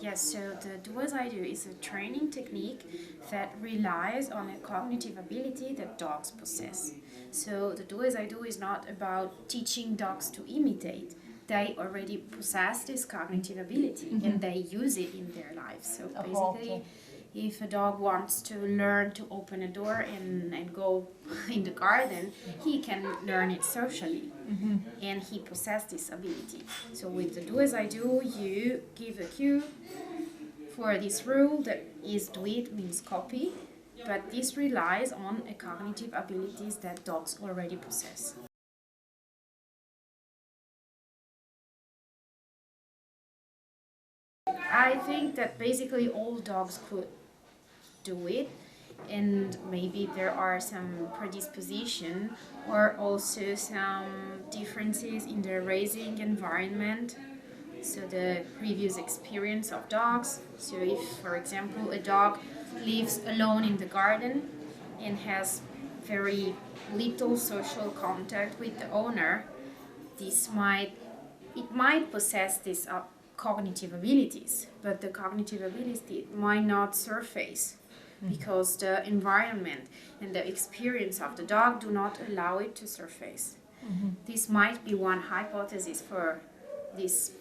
Yes, so the do as I do is a training technique that relies on a cognitive ability that dogs possess. So the do as I do is not about teaching dogs to imitate. They already possess this cognitive ability and they use it in their lives. So basically, if a dog wants to learn to open a door and go in the garden, he can learn it socially. And he possesses this ability. So with the do as I do, you give a cue for this rule that is do it means copy, but this relies on a cognitive abilities that dogs already possess. I think that basically all dogs could do it, and maybe there are some predisposition or also some differences in the raising environment, so the previous experience of dogs. So if, for example, a dog lives alone in the garden and has very little social contact with the owner, it might possess these cognitive abilities, but the cognitive ability might not surface because the environment and the experience of the dog do not allow it to surface. This might be one hypothesis for these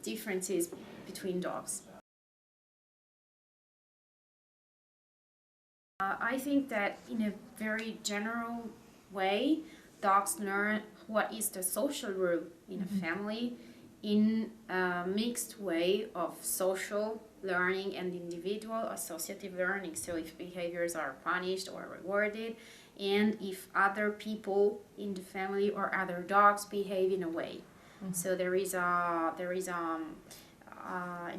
differences between dogs. I think that in a very general way, dogs learn what is the social rule in a family in a mixed way of social learning and individual associative learning. So if behaviors are punished or rewarded, and if other people in the family or other dogs behave in a way. So there is an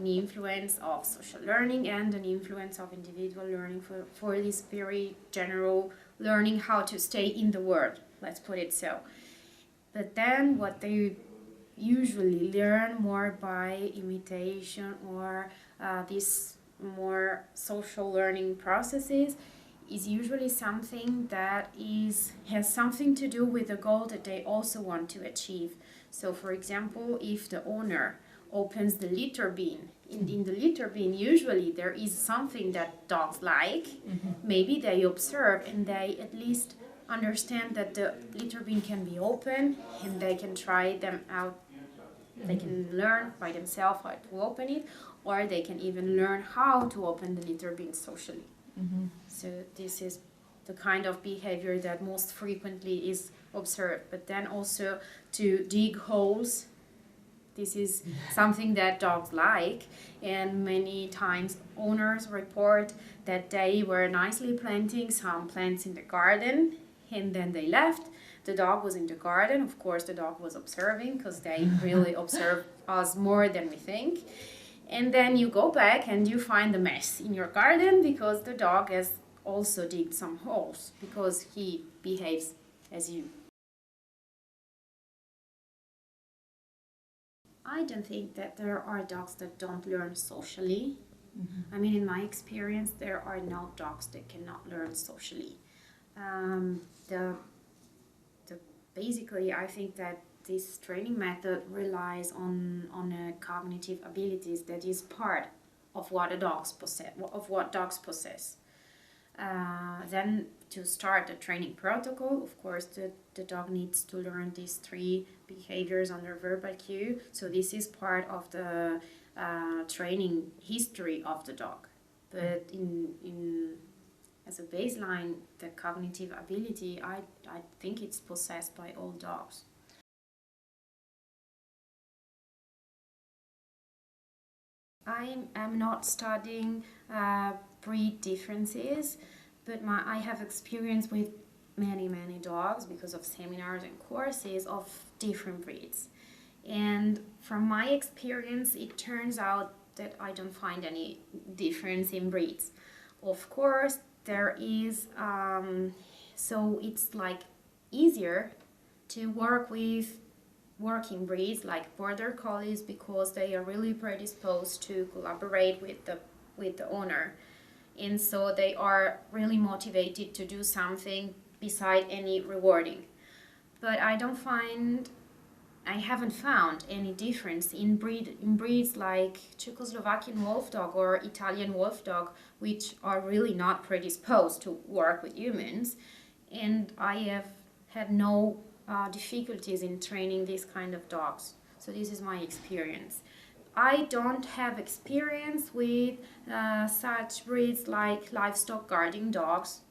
influence of social learning and an influence of individual learning for this very general learning how to stay in the world, let's put it so. But then what they usually learn more by imitation or these more social learning processes is usually something that has something to do with the goal that they also want to achieve. So for example, if the owner opens the litter bin, in the litter bin usually there is something that dogs like, maybe they observe and they at least understand that the litter bin can be open and they can try them out. They can learn by themselves how to open it, or they can even learn how to open the litter bin socially. So this is the kind of behavior that most frequently is observed. But then also to dig holes, this is something that dogs like, and many times owners report that they were nicely planting some plants in the garden and then they left. The dog was in the garden. Of course, the dog was observing because they really observe us more than we think. And then you go back and you find a mess in your garden because the dog has also digged some holes because he behaves as you. I don't think that there are dogs that don't learn socially. I mean, in my experience, there are no dogs that cannot learn socially. Basically, I think that this training method relies on cognitive abilities that is part of what dogs possess. Then to start the training protocol, of course, the dog needs to learn these 3 behaviors under verbal cue. So this is part of the training history of the dog. But as a baseline, the cognitive ability, I think it's possessed by all dogs. I'm not studying breed differences, but I have experience with many dogs because of seminars and courses of different breeds. And from my experience, it turns out that I don't find any difference in breeds. Of course, there is, so it's like easier to work with working breeds like border collies because they are really predisposed to collaborate with the owner, and so they are really motivated to do something beside any rewarding. But I don't find I haven't found any difference in breeds like Czechoslovakian wolfsdog or Italian wolfsdog, which are really not predisposed to work with humans. And I have had no difficulties in training these kind of dogs. So this is my experience. I don't have experience with such breeds like livestock guarding dogs,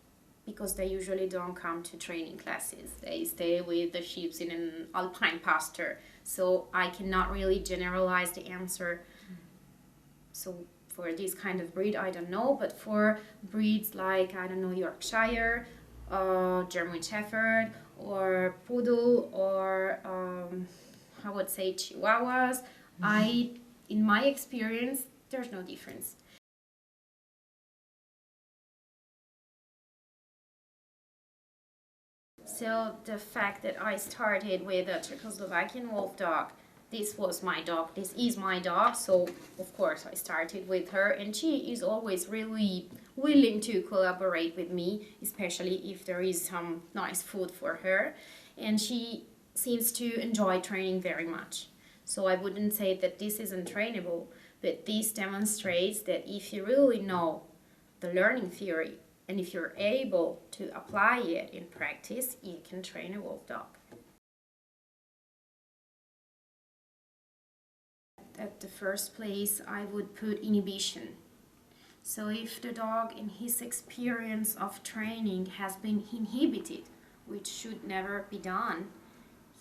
because they usually don't come to training classes. They stay with the sheep in an alpine pasture. So I cannot really generalize the answer. So for this kind of breed, I don't know. But for breeds like, I don't know, Yorkshire, German Shepherd, or Poodle, or I would say Chihuahuas, in my experience, there's no difference. So the fact that I started with a Czechoslovakian wolfdog, this was my dog, this is my dog, so of course I started with her, and she is always really willing to collaborate with me, especially if there is some nice food for her, and she seems to enjoy training very much. So I wouldn't say that this is untrainable, but this demonstrates that if you really know the learning theory, and if you're able to apply it in practice, you can train a wolf dog. At the first place, I would put inhibition. So if the dog in his experience of training has been inhibited, which should never be done,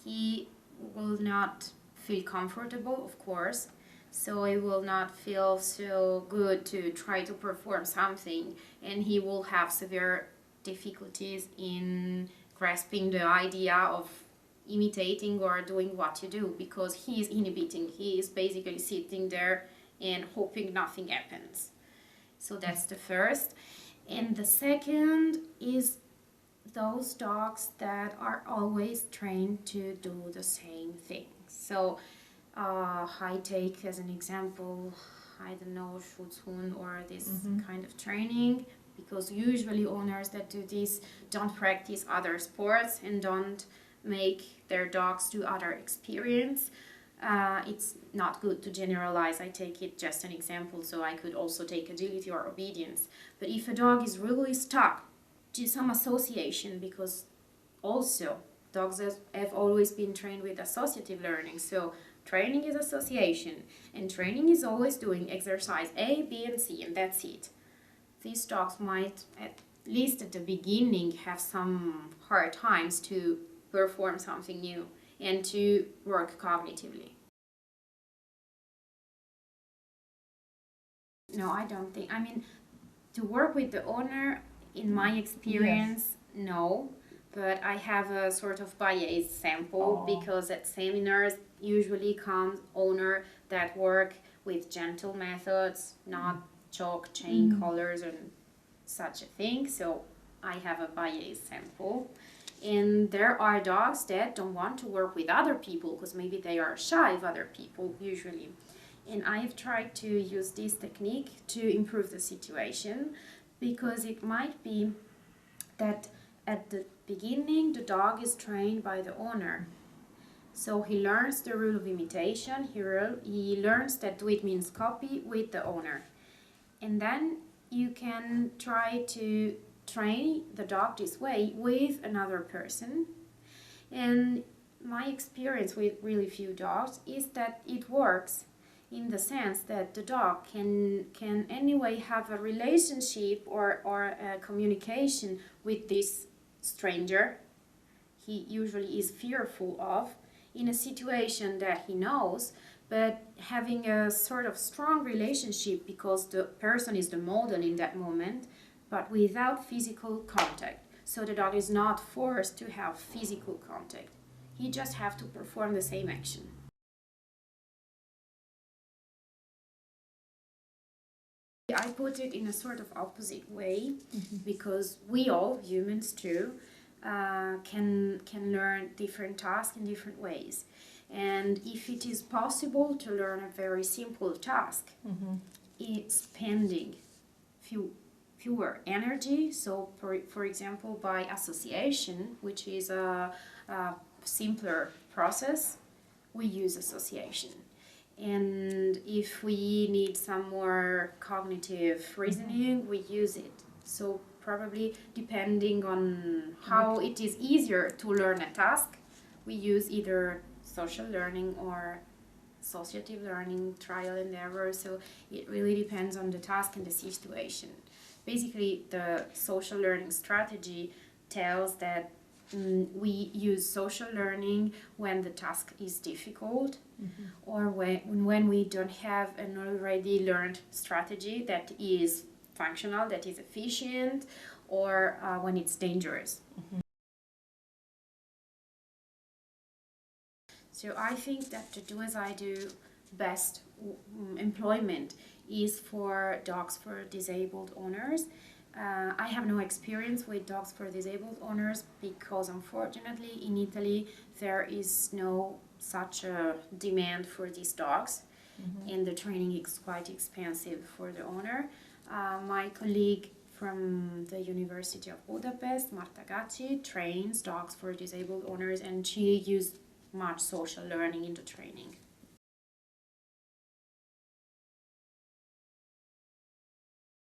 he will not feel comfortable, of course. So he will not feel so good to try to perform something, and he will have severe difficulties in grasping the idea of imitating or doing what you do, because he is inhibiting. He is basically sitting there and hoping nothing happens. So that's the first. And the second is those dogs that are always trained to do the same thing. So I take as an example, I don't know, Schutzhund or this kind of training, because usually owners that do this don't practice other sports and don't make their dogs do other experience. It's not good to generalize. I take it just an example, so I could also take agility or obedience. But if a dog is really stuck to some association, because also dogs have always been trained with associative learning, so training is association, and training is always doing exercise A, B, and C, and that's it. These dogs might, at least at the beginning, have some hard times to perform something new and to work cognitively. No, I don't think. I mean, to work with the owner, in my experience, yes. No. But I have a sort of biased sample, because at seminars usually comes owner that work with gentle methods, not chalk, chain collars and such a thing. So I have a biased sample. And there are dogs that don't want to work with other people because maybe they are shy of other people usually. And I've tried to use this technique to improve the situation, because it might be that at the beginning the dog is trained by the owner. So he learns the rule of imitation, he learns that do it means copy with the owner. And then you can try to train the dog this way with another person. And my experience with really few dogs is that it works, in the sense that the dog can anyway have a relationship or a communication with this stranger he usually is fearful of, in a situation that he knows, but having a sort of strong relationship because the person is the model in that moment, but without physical contact. So the dog is not forced to have physical contact. He just have to perform the same action. I put it in a sort of opposite way, because we all, humans too, can learn different tasks in different ways. And if it is possible to learn a very simple task, it's spending fewer energy. So, for example, by association, which is a simpler process, we use association. And if we need some more cognitive reasoning, we use it. So probably depending on how it is easier to learn a task, we use either social learning or associative learning, trial and error. So it really depends on the task and the situation. Basically, the social learning strategy tells that we use social learning when the task is difficult, or when we don't have an already learned strategy that is functional, that is efficient, or when it's dangerous. So I think that the do as I do best employment is for dogs for disabled owners. I have no experience with dogs for disabled owners because unfortunately in Italy there is no such a demand for these dogs, and the training is quite expensive for the owner. My colleague from the University of Budapest, Marta Gacci, trains dogs for disabled owners, and she used much social learning in the training.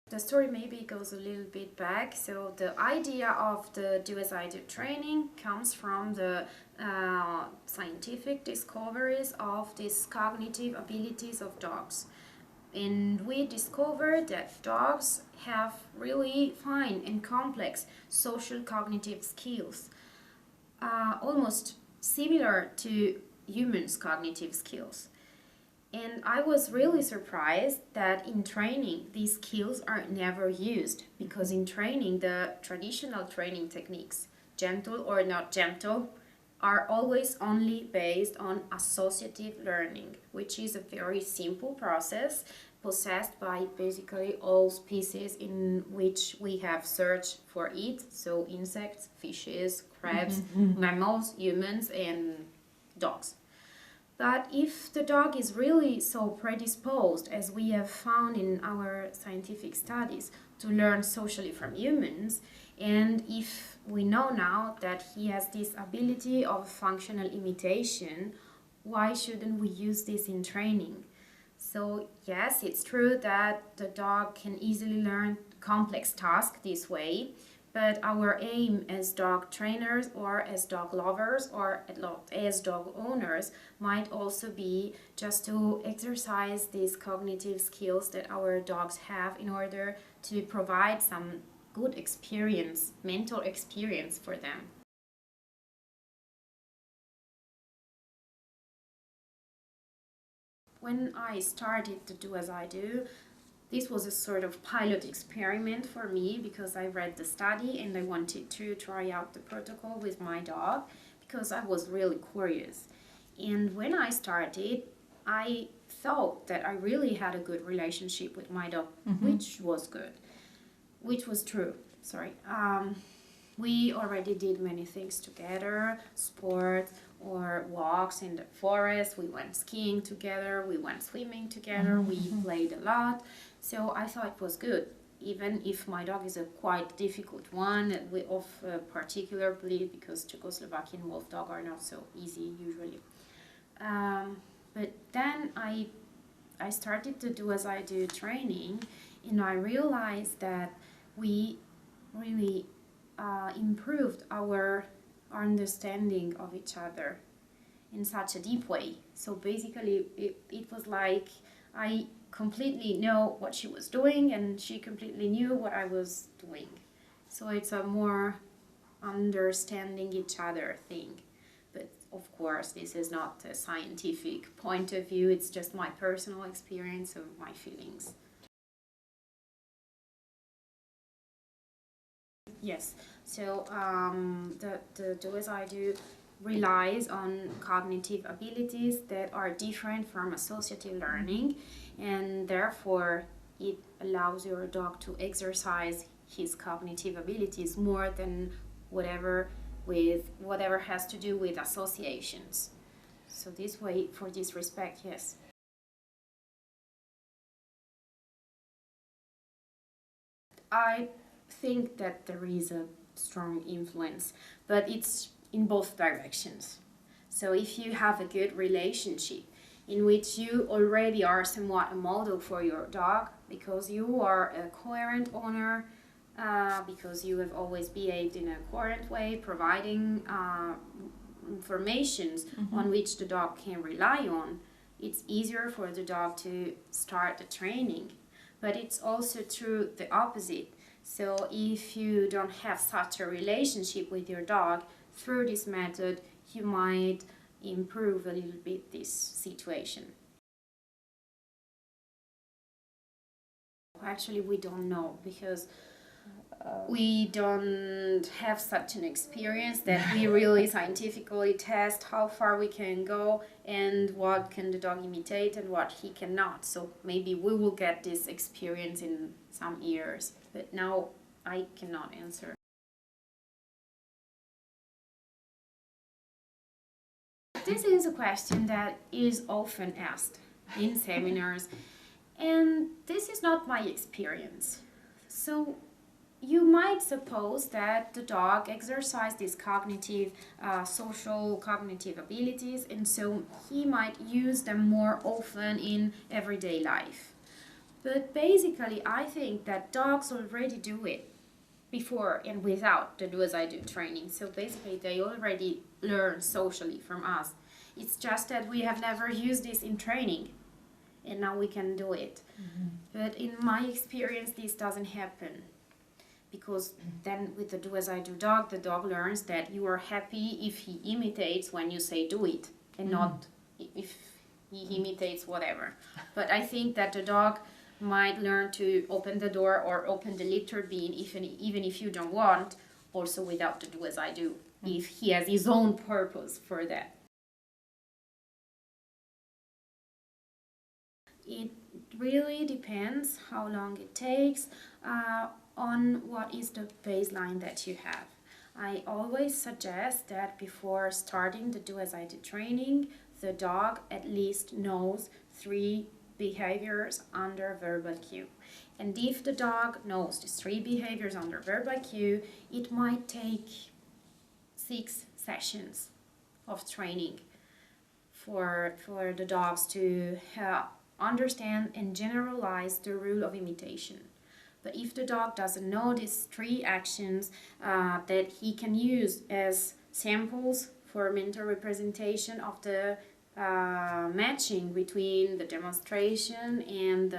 The story maybe goes a little bit back. So the idea of the do as I do training comes from the scientific discoveries of these cognitive abilities of dogs. And we discovered that dogs have really fine and complex social cognitive skills, almost similar to humans' cognitive skills. And I was really surprised that in training these skills are never used, because in training the traditional training techniques, gentle or not gentle, are always only based on associative learning, which is a very simple process possessed by basically all species in which we have searched for it, so insects, fishes, crabs, mammals, humans, and dogs. But if the dog is really so predisposed, as we have found in our scientific studies, to learn socially from humans, and if we know now that he has this ability of functional imitation, why shouldn't we use this in training? So yes, it's true that the dog can easily learn complex tasks this way, but our aim as dog trainers or as dog lovers or as dog owners might also be just to exercise these cognitive skills that our dogs have in order to provide some good experience, mental experience for them. When I started to do as I do, this was a sort of pilot experiment for me, because I read the study and I wanted to try out the protocol with my dog because I was really curious. And when I started, I thought that I really had a good relationship with my dog, which was good, which was true, sorry. We already did many things together, sport or walks in the forest, we went skiing together, we went swimming together, we played a lot. So I thought it was good, even if my dog is a quite difficult one, particularly because Czechoslovakian wolfsdog are not so easy usually. But then I started to do as I do training, and I realized that we really improved our understanding of each other in such a deep way. So basically it was like I completely know what she was doing and she completely knew what I was doing. So it's a more understanding each other thing. But of course this is not a scientific point of view, it's just my personal experience of my feelings. Yes, so the do as I do relies on cognitive abilities that are different from associative learning, and therefore it allows your dog to exercise his cognitive abilities more than whatever has to do with associations. So this way, for this respect, yes. I think that there is a strong influence, but it's in both directions. So if you have a good relationship in which you already are somewhat a model for your dog, because you are a coherent owner, because you have always behaved in a coherent way, providing informations on which the dog can rely on, it's easier for the dog to start the training. But it's also true the opposite. So if you don't have such a relationship with your dog, through this method you might improve a little bit this situation. Actually, we don't know, because we don't have such an experience that we really scientifically test how far we can go and what can the dog imitate and what he cannot. So maybe we will get this experience in some years, but now I cannot answer. This is a question that is often asked in seminars, and this is not my experience. So you might suppose that the dog exercises these cognitive, social cognitive abilities, and so he might use them more often in everyday life. But basically, I think that dogs already do it before and without the do as I do training. So basically, they already learn socially from us. It's just that we have never used this in training, and now we can do it. But in my experience, this doesn't happen. Because then with the do as I do dog, the dog learns that you are happy if he imitates when you say do it, and not if he imitates whatever. But I think that the dog might learn to open the door or open the litter bin even if you don't want, also without the do as I do, if he has his own purpose for that. It really depends how long it takes, on what is the baseline that you have. I always suggest that before starting the do as I do training, the dog at least knows 3 behaviors under verbal cue. And if the dog knows these 3 behaviors under verbal cue, it might take 6 sessions of training for the dogs to understand and generalize the rule of imitation. But if the dog doesn't know these 3 actions that he can use as samples for mental representation of the matching between the demonstration and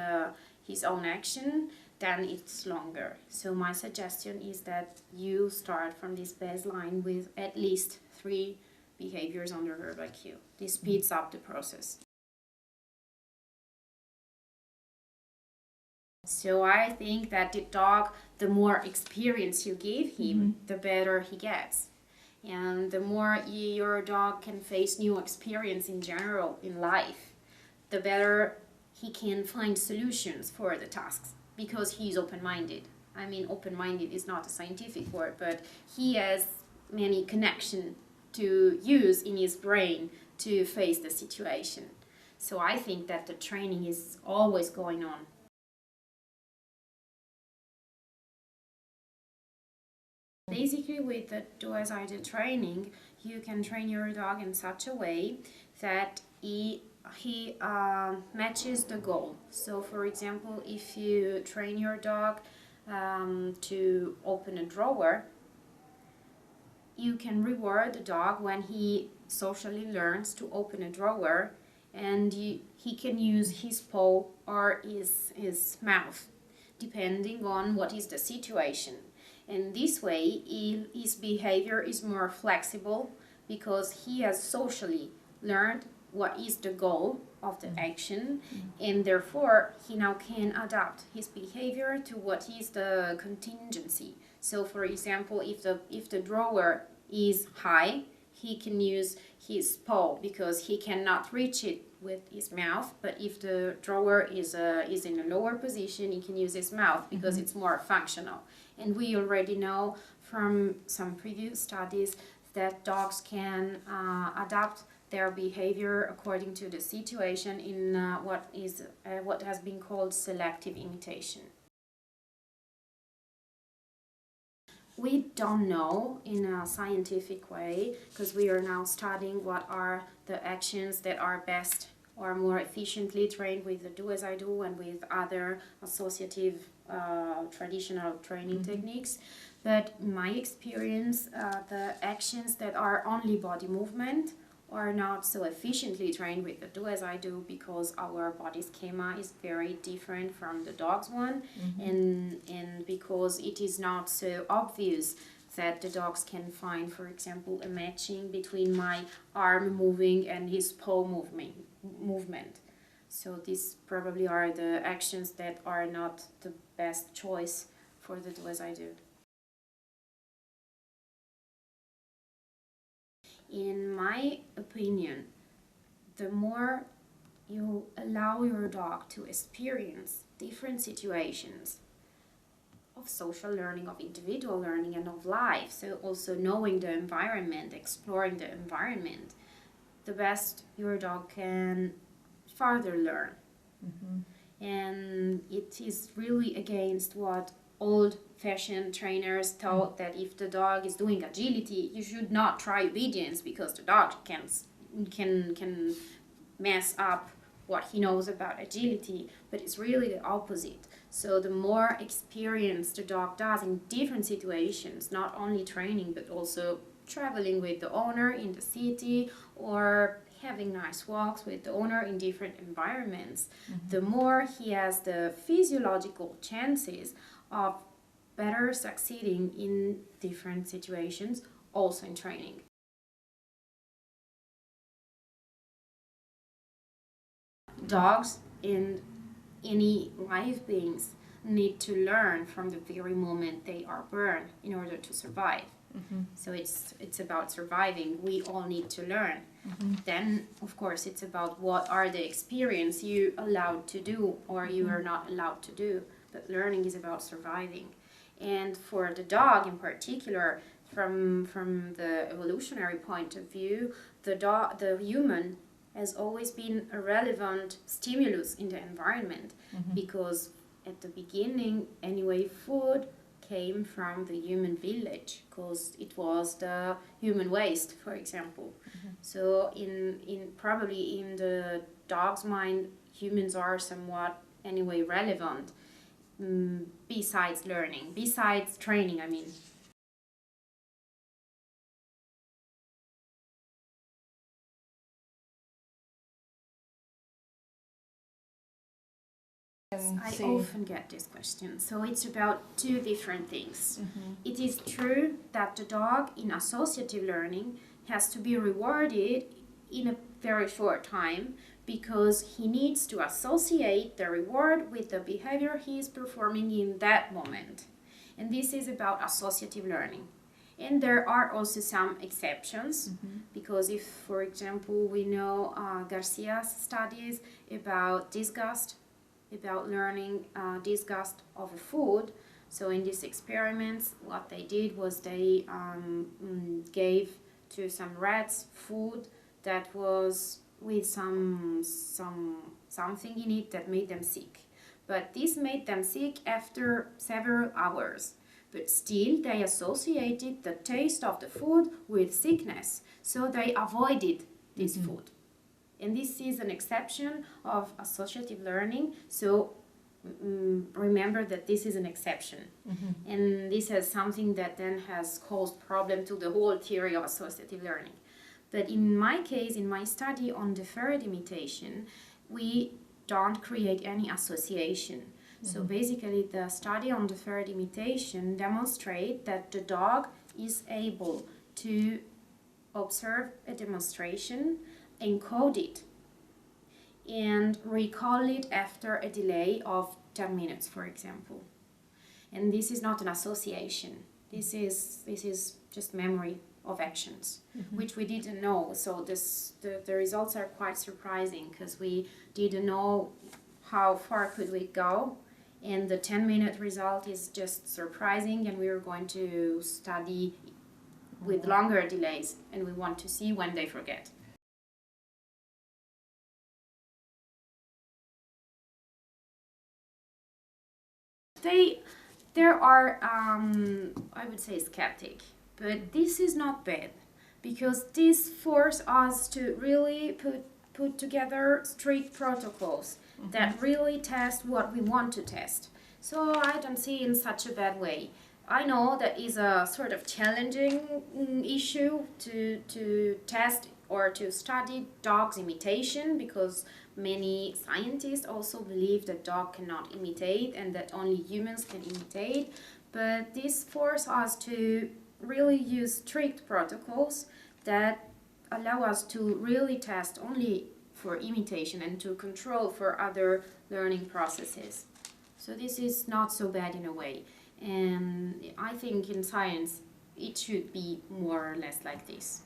his own action, then it's longer. So my suggestion is that you start from this baseline with at least 3 behaviors under verbal cue. This speeds up the process. So I think that the dog, the more experience you give him, the better he gets. And the more your dog can face new experience in general in life, the better he can find solutions for the tasks, because he's open-minded. I mean, open-minded is not a scientific word, but he has many connections to use in his brain to face the situation. So I think that the training is always going on. Basically, with the do as I do training, you can train your dog in such a way that he matches the goal. So, for example, if you train your dog to open a drawer, you can reward the dog when he socially learns to open a drawer, and he can use his paw or his mouth, depending on what is the situation. And this way, his behavior is more flexible, because he has socially learned what is the goal of the action, and therefore he now can adapt his behavior to what is the contingency. So, for example, if the drawer is high, he can use his paw because he cannot reach it with his mouth. But if the drawer is in a lower position, he can use his mouth because it's more functional. And we already know from some previous studies that dogs can adapt their behavior according to the situation in what has been called selective imitation. We don't know in a scientific way, because we are now studying what are the actions that are best or more efficiently trained with the do as I do and with other associative traditional training techniques. But in my experience, the actions that are only body movement are not so efficiently trained with the do as I do, because our body schema is very different from the dog's one, and because it is not so obvious that the dogs can find, for example, a matching between my arm moving and his paw movement. So these probably are the actions that are not the best choice for the do as I do. In my opinion, the more you allow your dog to experience different situations of social learning, of individual learning, and of life, so also knowing the environment, exploring the environment, the best your dog can further learn. And it is really against what old-fashioned trainers thought, that if the dog is doing agility, you should not try obedience, because the dog can mess up what he knows about agility. But it's really the opposite. So the more experience the dog does in different situations, not only training but also traveling with the owner in the city or having nice walks with the owner in different environments, the more he has the physiological chances of better succeeding in different situations, also in training. Dogs and any live beings need to learn from the very moment they are born in order to survive. So it's about surviving. We all need to learn. Then, of course, it's about what are the experience you allowed to do or you are not allowed to do. But learning is about surviving. And for the dog in particular, from the evolutionary point of view, the human has always been a relevant stimulus in the environment, because at the beginning, anyway, food came from the human village, because it was the human waste, for example. So probably in the dog's mind, humans are somewhat anyway relevant, besides learning, besides training, I mean. I often get this question. So it's about two different things. It is true that the dog in associative learning has to be rewarded in a very short time, because he needs to associate the reward with the behavior he is performing in that moment. And this is about associative learning. And there are also some exceptions, because if, for example, we know Garcia's studies about disgust, about learning disgust of a food. So in these experiments, what they did was they gave to some rats food that was with something in it that made them sick. But this made them sick after several hours. But still, they associated the taste of the food with sickness. So they avoided this food. And this is an exception of associative learning. So remember that this is an exception. And this is something that then has caused problem to the whole theory of associative learning. But in my case, in my study on deferred imitation, we don't create any association. So basically, the study on deferred imitation demonstrates that the dog is able to observe a demonstration, encode it, and recall it after a delay of 10 minutes, for example. And this is not an association. This is just memory of actions, which we didn't know. So the results are quite surprising, because we didn't know how far could we go. And the 10-minute result is just surprising, and we are going to study with longer delays, and we want to see when they forget. They there are, I would say, skeptic, but this is not bad, because this forces us to really put together strict protocols that really test what we want to test. So I don't see it in such a bad way. I know that is a sort of challenging issue to test or to study dogs' imitation, because many scientists also believe that dog cannot imitate and that only humans can imitate. But this forces us to really use strict protocols that allow us to really test only for imitation and to control for other learning processes. So this is not so bad in a way. And I think in science it should be more or less like this.